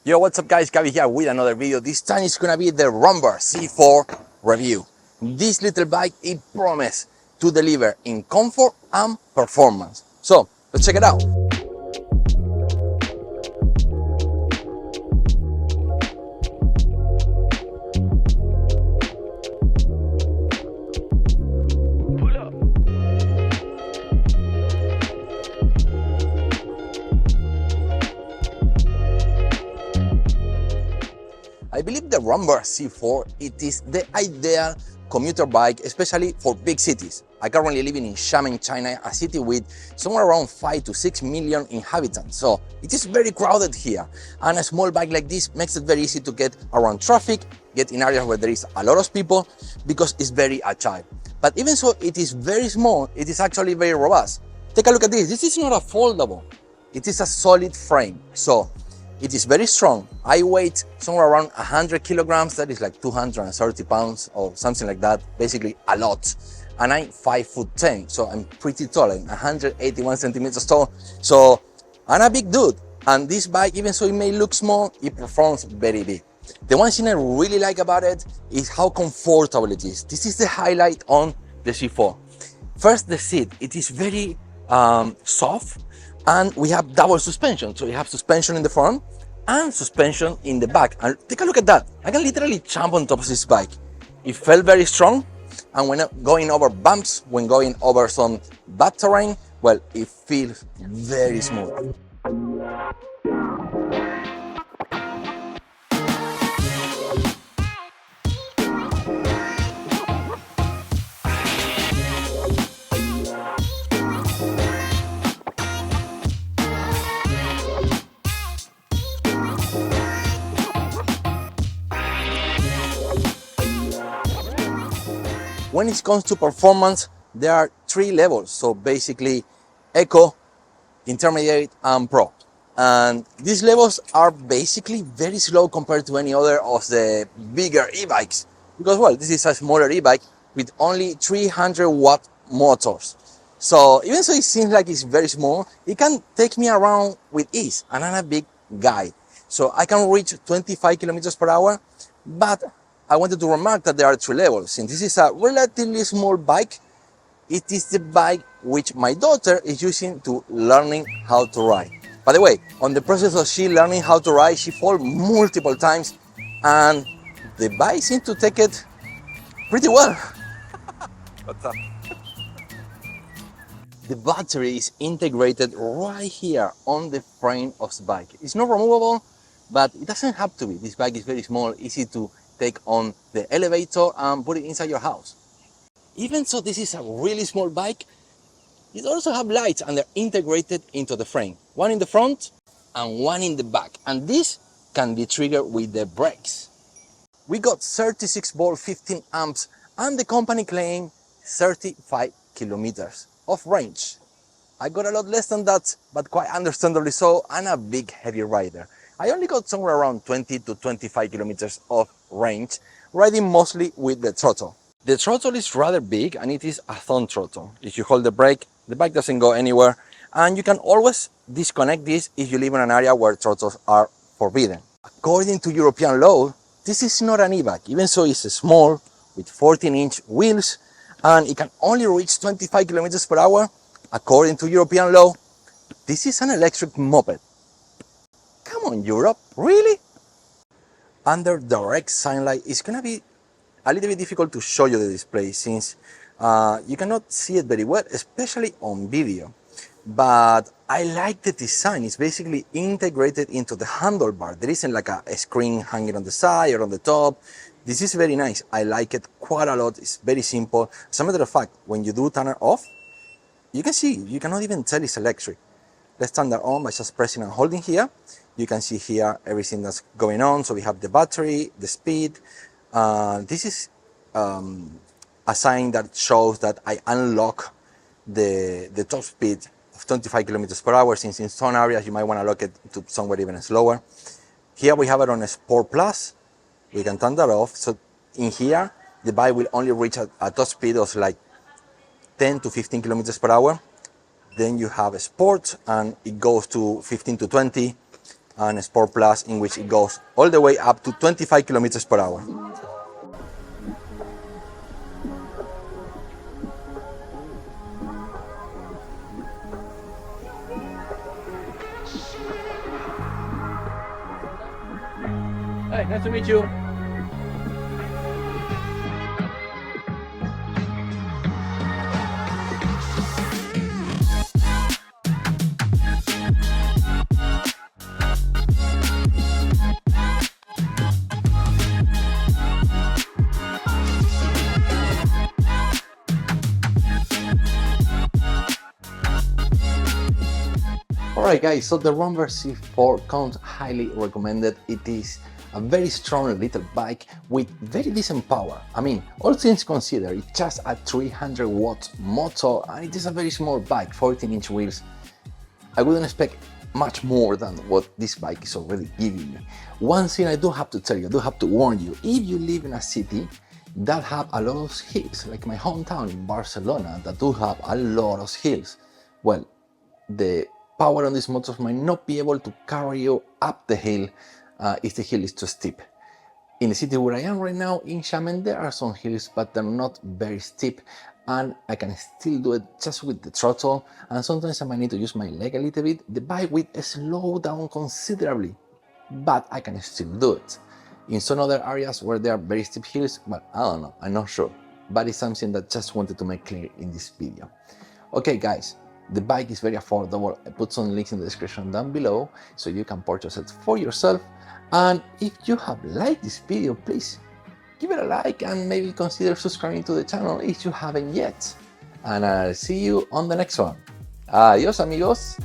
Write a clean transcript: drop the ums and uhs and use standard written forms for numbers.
Yo, what's up guys, Gabi here with another video. This time it's gonna be the Rumbar C4 review. This little bike, it promises to deliver in comfort and performance. So, let's check it out. I believe the Rumbar C4, it is the ideal commuter bike, especially for big cities. I currently live in Xiamen, China, a city with somewhere around 5 to 6 million inhabitants. So it is very crowded here. And a small bike like this makes it very easy to get around traffic, get in areas where there is a lot of people, because it's very agile. But even so, it is very small, it is actually very robust. Take a look at this. This is not a foldable. It is a solid frame. So it is very strong. I weigh somewhere around 100 kilograms, that is like 230 pounds or something like that, basically a lot. And I'm 5'10", so I'm pretty tall, I'm 181 centimeters tall. So I'm a big dude. And this bike, even so it may look small, it performs very big. The one thing I really like about it is how comfortable it is. This is the highlight on the C4. First, the seat, it is very soft. And we have double suspension, so you have suspension in the front and suspension in the back. And take a look at that. I can literally jump on top of this bike. It felt very strong, and when going over bumps, when going over some bad terrain, well, it feels very smooth. When it comes to performance, there are 3 levels. So basically, Eco, Intermediate, and Pro. And these levels are basically very slow compared to any other of the bigger e-bikes. Because, well, this is a smaller e-bike with only 300 watt motors. So even though it seems like it's very small, it can take me around with ease. And I'm a big guy. So I can reach 25 kilometers per hour, but I wanted to remark that there are 3 levels. Since this is a relatively small bike, it is the bike which my daughter is using to learning how to ride. By the way, on the process of she learning how to ride, she fell multiple times, and the bike seems to take it pretty well. What's up? The battery is integrated right here on the frame of the bike. It's not removable, but it doesn't have to be. This bike is very small, easy to take on the elevator and put it inside your house. Even so, this is a really small bike. It also have lights, and they're integrated into the frame. One in the front and one in the back. And this can be triggered with the brakes. We got 36 volt, 15 amps, and the company claimed 35 kilometers of range. I got a lot less than that, but quite understandably so. I'm a big heavy rider. I only got somewhere around 20 to 25 kilometers of range, riding mostly with the throttle. The throttle is rather big, and it is a thumb throttle. If you hold the brake, the bike doesn't go anywhere, and you can always disconnect this if you live in an area where throttles are forbidden. According to European law, this is not an e-bike, even so it's small, with 14-inch wheels, and it can only reach 25 kilometers per hour. According to European law, this is an electric moped. Come on, Europe, really? Under direct sunlight, it's gonna be a little bit difficult to show you the display, since you cannot see it very well, especially on video. But I like the design. It's basically integrated into the handlebar. There isn't like a screen hanging on the side or on the top. This is very nice. I like it quite a lot. It's very simple. As a matter of fact, when you do turn it off, you can see, you cannot even tell it's electric. Let's turn that on by just pressing and holding here. You can see here everything that's going on. So we have the battery, the speed. This is a sign that shows that I unlock the top speed of 25 kilometers per hour, since in some areas you might want to lock it to somewhere even slower. Here we have it on Sport Plus. We can turn that off. So in here, the bike will only reach a top speed of like 10 to 15 kilometers per hour. Then you have a sport, and it goes to 15 to 20. and Sport Plus, in which it goes all the way up to 25 kilometers per hour. Hey, nice to meet you. Alright guys, so the Rumber C4 comes highly recommended. It is a very strong little bike with very decent power. I mean, all things considered, it's just a 300 watt motor and it is a very small bike, 14-inch wheels. I wouldn't expect much more than what this bike is already giving me. One thing I do have to tell you, I do have to warn you, if you live in a city that have a lot of hills, like my hometown in Barcelona, that do have a lot of hills, well, the power on these motors might not be able to carry you up the hill if the hill is too steep. In the city where I am right now, in Xiamen, there are some hills, but they're not very steep, and I can still do it just with the throttle, and sometimes I might need to use my leg a little bit. The bike will slow down considerably, but I can still do it. In some other areas where there are very steep hills, but I don't know, I'm not sure. But it's something that just wanted to make clear in this video. Okay guys, the bike is very affordable. I put some links in the description down below so you can purchase it for yourself. And if you have liked this video, please give it a like and maybe consider subscribing to the channel if you haven't yet. And I'll see you on the next one. Adios amigos.